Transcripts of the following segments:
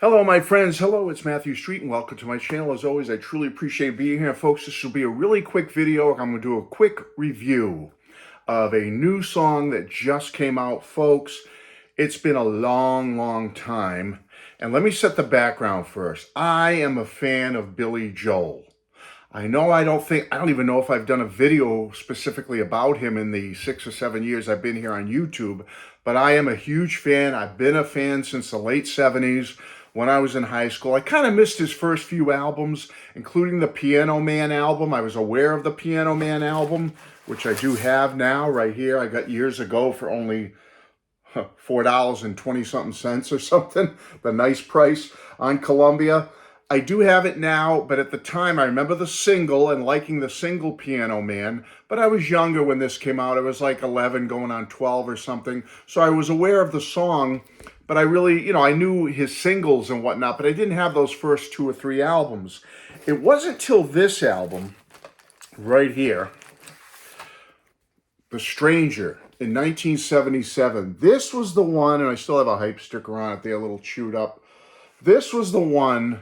Hello, my friends. Hello, it's Matthew Street, and welcome to my channel. As always, I truly appreciate being here. Folks, this will be a really quick video. I'm going to do a quick review of a new song that just came out, folks. It's been a long time. And let me set the background first. I am a fan of Billy Joel. I don't even know if I've done a video specifically about him in the 6 or 7 years I've been here on YouTube, but I am a huge fan. I've been a fan since the late 70s when I was in high school. I kind of missed his first few albums, including the Piano Man album. I was aware of the Piano Man album, which I do have now right here. I got years ago for only $4.20 or something, the nice price on Columbia. I do have it now, but at the time I remember the single and liking the single Piano Man, but I was younger when this came out. I was like 11 going on 12 or something, so I was aware of the song, but I really, I knew his singles and whatnot, but I didn't have those first 2 or 3 albums. It wasn't till this album right here, The Stranger, in 1977. This was the one, and I still have a hype sticker on it there, a little chewed up. This was the one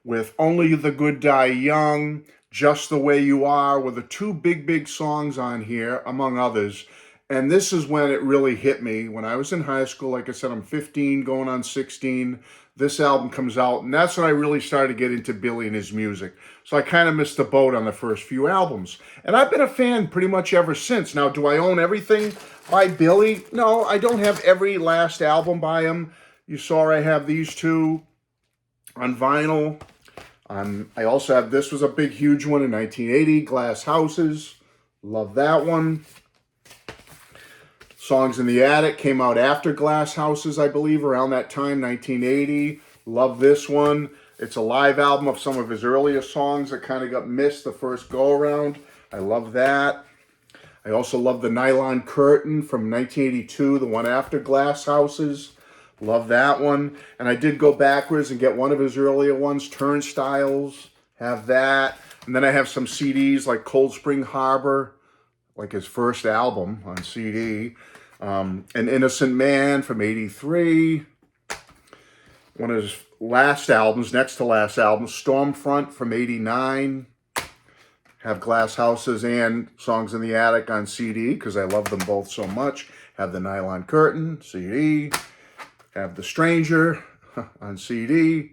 with Only the Good Die Young, Just the Way You Are, with the 2 big songs on here, among others. And this is when it really hit me. When I was in high school, like I said, I'm 15, going on 16. This album comes out, and that's when I really started to get into Billy and his music. So I kind of missed the boat on the first few albums. And I've been a fan pretty much ever since. Now, do I own everything by Billy? No, I don't have every last album by him. You saw I have these 2 on vinyl. I also have, this was a big, huge one in 1980, Glass Houses. Love that one. Songs in the Attic came out after Glass Houses, I believe, around that time, 1980. Love this one. It's a live album of some of his earlier songs that kind of got missed the first go-around. I love that. I also love the Nylon Curtain from 1982, the one after Glass Houses. Love that one. And I did go backwards and get one of his earlier ones, Turnstiles. Have that. And then I have some CDs like Cold Spring Harbor, like his first album on CD. An Innocent Man from 83. One of his last albums, next to last album, Stormfront from 89. Have Glass Houses and Songs in the Attic on CD because I love them both so much. Have the Nylon Curtain, CD. Have The Stranger on CD.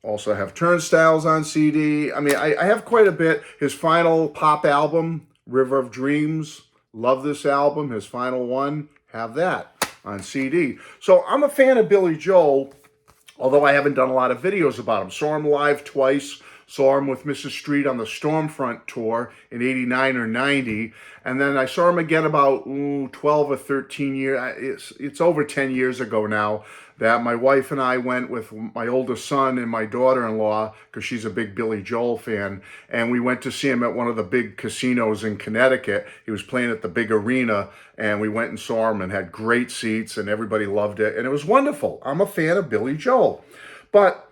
Also have Turnstiles on CD. I mean, I have quite a bit. His final pop album, River of Dreams. Love this album. His final one. Have that on CD. So I'm a fan of Billy Joel, although I haven't done a lot of videos about him. Saw him live twice. Saw him with Mrs. Street on the Stormfront tour in 89 or 90. And then I saw him again about 12 or 13 years. It's over 10 years ago now that my wife and I went with my oldest son and my daughter-in-law, because she's a big Billy Joel fan, and we went to see him at one of the big casinos in Connecticut. He was playing at the big arena, and we went and saw him and had great seats, and everybody loved it, and it was wonderful. I'm a fan of Billy Joel. But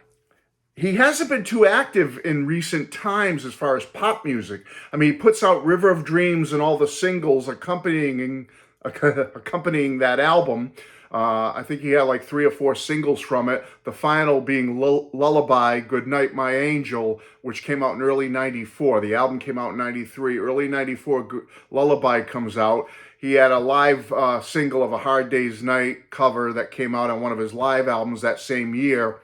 he hasn't been too active in recent times as far as pop music. I mean, he puts out River of Dreams and all the singles accompanying that album. I think he had like 3 or 4 singles from it. The final being Lullaby, Goodnight My Angel, which came out in early 94. The album came out in 93. Early 94, Lullaby comes out. He had a live single of A Hard Day's Night cover that came out on one of his live albums that same year.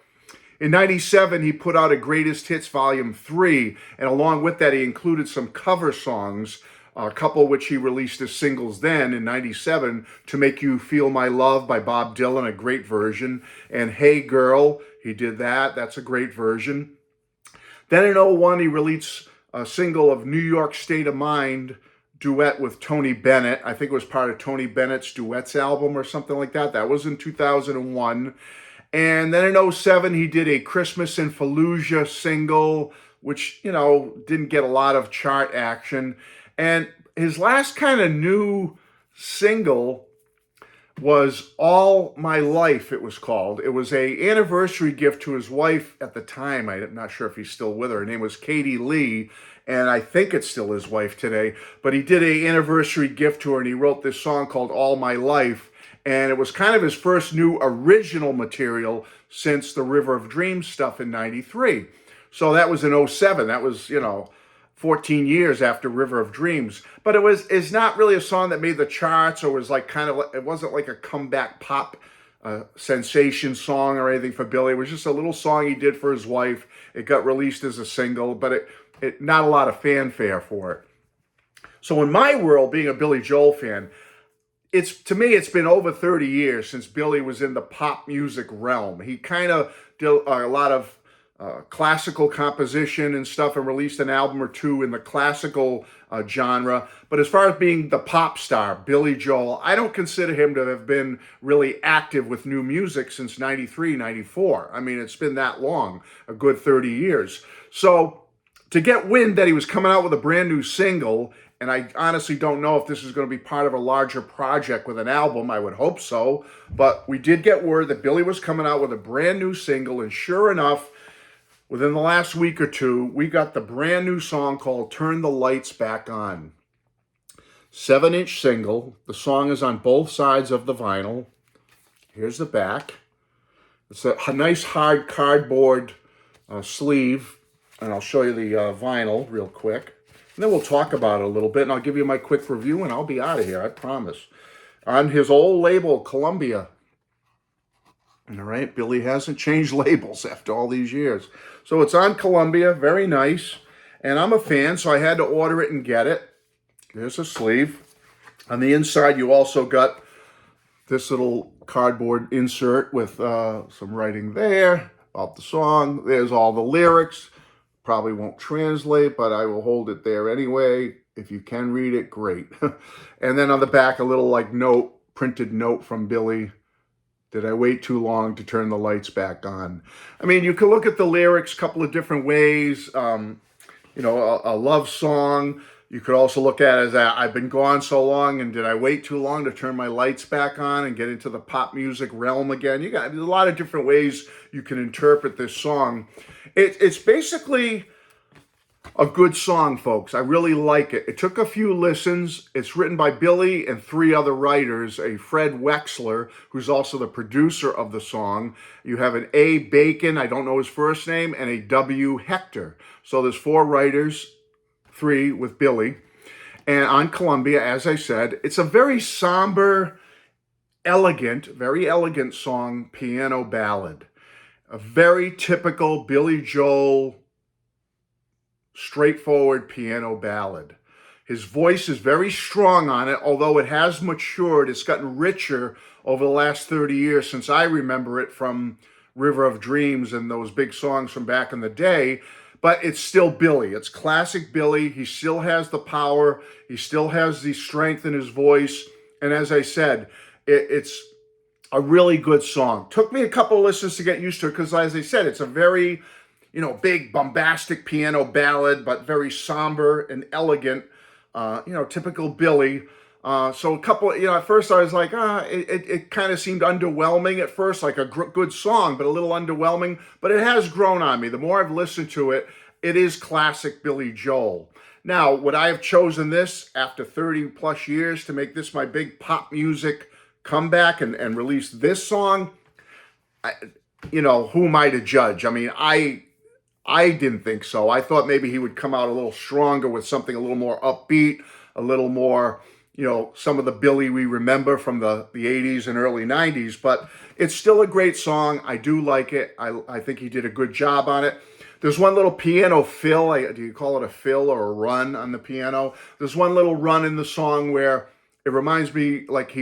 In 97, he put out a Greatest Hits Volume 3, and along with that, he included some cover songs, a couple of which he released as singles then in 97, To Make You Feel My Love by Bob Dylan, a great version, and Hey Girl, he did that. That's a great version. Then in 01, he released a single of New York State of Mind, duet with Tony Bennett. I think it was part of Tony Bennett's Duets album or something like that. That was in 2001. And then in 07, he did a Christmas in Fallujah single, which, didn't get a lot of chart action. And his last kind of new single was All My Life, it was called. It was a anniversary gift to his wife at the time. I'm not sure if he's still with her. Her name was Katie Lee, and I think it's still his wife today. But he did a anniversary gift to her, and he wrote this song called All My Life. And it was kind of his first new original material since the River of Dreams stuff in 93. So that was in '07. That was, 14 years after River of Dreams. But it's not really a song that made the charts or was like it wasn't like a comeback pop sensation song or anything for Billy. It was just a little song he did for his wife. It got released as a single, but it not a lot of fanfare for it. So in my world, being a Billy Joel fan, to me, it's been over 30 years since Billy was in the pop music realm. He kind of did a lot of classical composition and stuff and released an album or two in the classical genre. But as far as being the pop star, Billy Joel, I don't consider him to have been really active with new music since 93, 94. I mean, it's been that long, a good 30 years. So to get wind that he was coming out with a brand new single, and I honestly don't know if this is going to be part of a larger project with an album. I would hope so. But we did get word that Billy was coming out with a brand new single, and sure enough, within the last week or two, we got the brand new song called Turn the Lights Back On. 7-inch single. The song is on both sides of the vinyl. Here's the back. It's a nice hard cardboard sleeve. And I'll show you the vinyl real quick. And then we'll talk about it a little bit. And I'll give you my quick review and I'll be out of here, I promise. On his old label, Columbia. All right, Billy hasn't changed labels after all these years. So it's on Columbia, very nice. And I'm a fan, so I had to order it and get it. There's a sleeve. On the inside, you also got this little cardboard insert with some writing there about the song. There's all the lyrics. Probably won't translate, but I will hold it there anyway. If you can read it, great. And then on the back, a little printed note from Billy. Did I wait too long to turn the lights back on? I mean, you can look at the lyrics a couple of different ways. A love song. You could also look at it as I've been gone so long, and did I wait too long to turn my lights back on and get into the pop music realm again? There's a lot of different ways you can interpret this song. It's basically a good song, folks. I really like it. It took a few listens. It's written by Billy and 3 other writers, a Fred Wexler, who's also the producer of the song. You have an A. Bacon, I don't know his first name, and a W. Hector. So there's 4 writers, 3 with Billy. And on Columbia, as I said, it's a very somber, very elegant song, piano ballad. A very typical Billy Joel, straightforward piano ballad. His voice is very strong on it, although it has matured. It's gotten richer over the last 30 years since I remember it from River of Dreams and those big songs from back in the day. But it's still Billy. It's classic Billy. He still has the power. He still has the strength in his voice. And as I said, it's a really good song. Took me a couple of listens to get used to it because, as I said, it's a very, big, bombastic piano ballad, but very somber and elegant, typical Billy. So a couple, at first I was like, it kind of seemed underwhelming at first, like a good song, but a little underwhelming. But it has grown on me. The more I've listened to it, it is classic Billy Joel. Now, would I have chosen this after 30 plus years to make this my big pop music comeback and release this song? Who am I to judge? I mean, I didn't think so. I thought maybe he would come out a little stronger with something a little more upbeat, a little more, some of the Billy we remember from the 80s and early 90s. But it's still a great song. I do like it. I think he did a good job on it. There's one little piano fill. Do you call it a fill or a run on the piano? There's one little run in the song where it reminds me like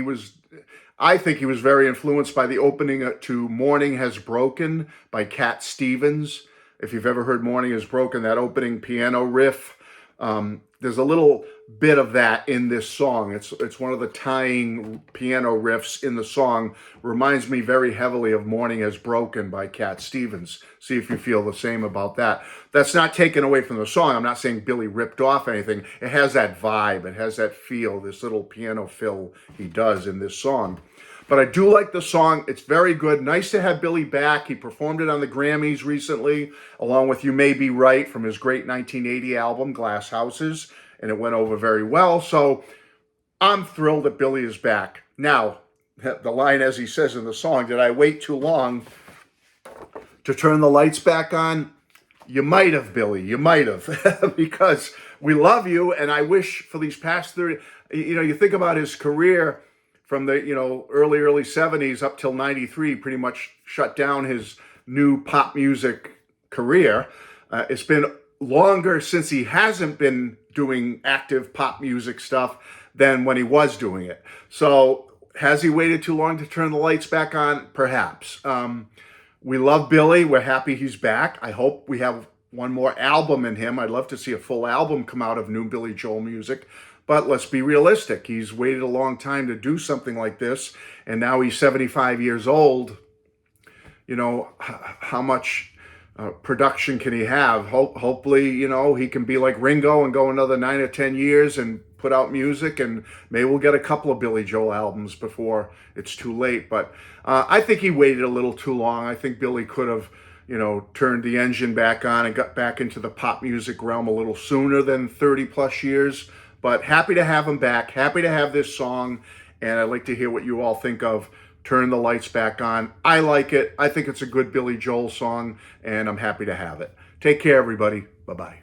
I think he was very influenced by the opening to Morning Has Broken by Cat Stevens. If you've ever heard Morning Has Broken, that opening piano riff, there's a little bit of that in this song. It's one of the tying piano riffs in the song. Reminds me very heavily of Morning Has Broken by Cat Stevens. See if you feel the same about that. That's not taken away from the song. I'm not saying Billy ripped off anything. It has that vibe. It has that feel, this little piano fill he does in this song. But I do like the song. It's very good. Nice to have Billy back. He performed it on the Grammys recently, along with You May Be Right from his great 1980 album, Glass Houses, and it went over very well. So I'm thrilled that Billy is back. Now, the line, as he says in the song, did I wait too long to turn the lights back on? You might have, Billy. You might have, because we love you, and I wish for these past 30. You think about his career from the early 70s up till 93, pretty much shut down his new pop music career. It's been longer since he hasn't been doing active pop music stuff than when he was doing it. So has he waited too long to turn the lights back on? Perhaps. We love Billy. We're happy he's back. I hope we have one more album in him. I'd love to see a full album come out of new Billy Joel music. But let's be realistic. He's waited a long time to do something like this, and now he's 75 years old. How much production can he have? Hopefully, he can be like Ringo and go another 9 or 10 years and put out music, and maybe we'll get a couple of Billy Joel albums before it's too late. But I think he waited a little too long. I think Billy could have, turned the engine back on and got back into the pop music realm a little sooner than 30 plus years. But happy to have him back, happy to have this song, and I'd like to hear what you all think of Turn the Lights Back On. I like it. I think it's a good Billy Joel song, and I'm happy to have it. Take care, everybody. Bye-bye.